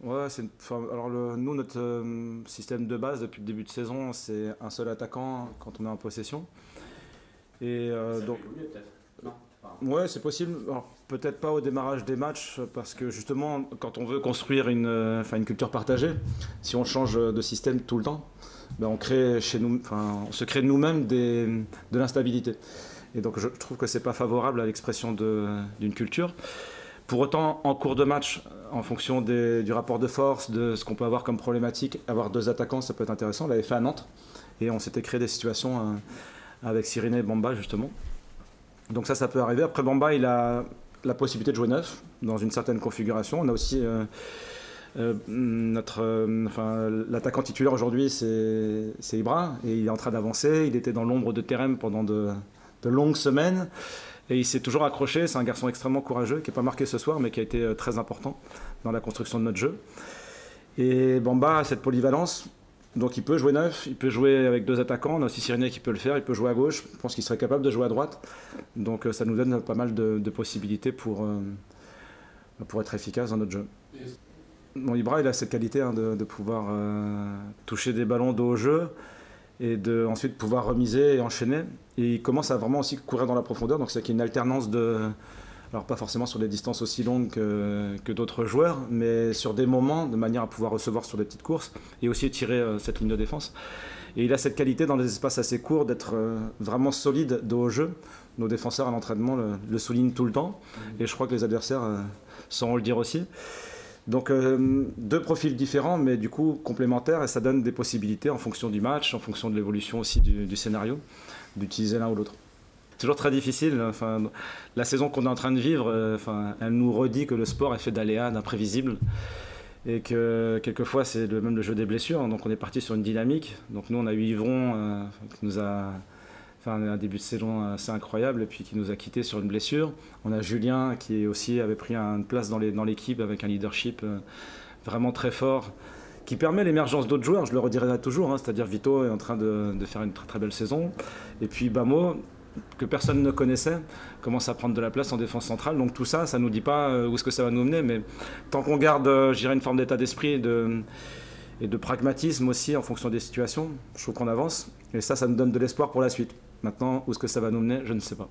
Ouais, alors nous, notre système de base depuis le début de saison, c'est un seul attaquant quand on est en possession. Et Ça donc, peut évoluer peut-être. Non. Enfin, ouais, c'est possible. Alors, peut-être pas au démarrage des matchs, parce que justement, quand on veut construire une culture partagée, si on change de système tout le temps, ben on crée chez nous, on se crée nous-mêmes de l'instabilité. Et donc, je trouve que c'est pas favorable à l'expression d'une culture. Pour autant, en cours de match, en fonction du rapport de force, de ce qu'on peut avoir comme problématique, avoir deux attaquants, ça peut être intéressant. On l'avait fait à Nantes et on s'était créé des situations avec Cyrine et Bamba justement. Donc ça peut arriver. Après Bamba, il a la possibilité de jouer neuf dans une certaine configuration. On a aussi l'attaquant titulaire aujourd'hui, c'est Ibra et il est en train d'avancer. Il était dans l'ombre de Terem pendant de longues semaines. Et il s'est toujours accroché, c'est un garçon extrêmement courageux, qui n'est pas marqué ce soir, mais qui a été très important dans la construction de notre jeu. Et Bamba a cette polyvalence, donc il peut jouer neuf, il peut jouer avec deux attaquants, on a aussi Cyrine qui peut le faire, il peut jouer à gauche, je pense qu'il serait capable de jouer à droite. Donc ça nous donne pas mal de possibilités pour être efficace dans notre jeu. Bon, Ibra, il a cette qualité de pouvoir toucher des ballons de haut jeu, et de ensuite pouvoir remiser et enchaîner. Et il commence à vraiment aussi courir dans la profondeur, donc c'est qu'il y a une alternance alors pas forcément sur des distances aussi longues que d'autres joueurs, mais sur des moments, de manière à pouvoir recevoir sur des petites courses, et aussi tirer cette ligne de défense. Et il a cette qualité dans des espaces assez courts d'être vraiment solide de haut jeu. Nos défenseurs à l'entraînement le soulignent tout le temps, et je crois que les adversaires sauront le dire aussi. Donc deux profils différents, mais du coup complémentaires, et ça donne des possibilités en fonction du match, en fonction de l'évolution aussi du scénario, d'utiliser l'un ou l'autre. C'est toujours très difficile. La saison qu'on est en train de vivre, elle nous redit que le sport est fait d'aléas, d'imprévisibles, et que quelquefois c'est même le jeu des blessures. Donc on est parti sur une dynamique. Donc nous on a eu Yvon qui nous a un début de saison assez incroyable et puis qui nous a quittés sur une blessure. On a Julien qui aussi avait pris une place dans l'équipe avec un leadership vraiment très fort qui permet l'émergence d'autres joueurs, je le redirai toujours, c'est-à-dire Vito est en train de faire une très très belle saison. Et puis Bamo, que personne ne connaissait, commence à prendre de la place en défense centrale. Donc tout ça, ça ne nous dit pas où est-ce que ça va nous mener, mais tant qu'on garde, je dirais, une forme d'état d'esprit et de pragmatisme aussi en fonction des situations, je trouve qu'on avance. Et ça nous donne de l'espoir pour la suite. Maintenant, où est-ce que ça va nous mener, je ne sais pas.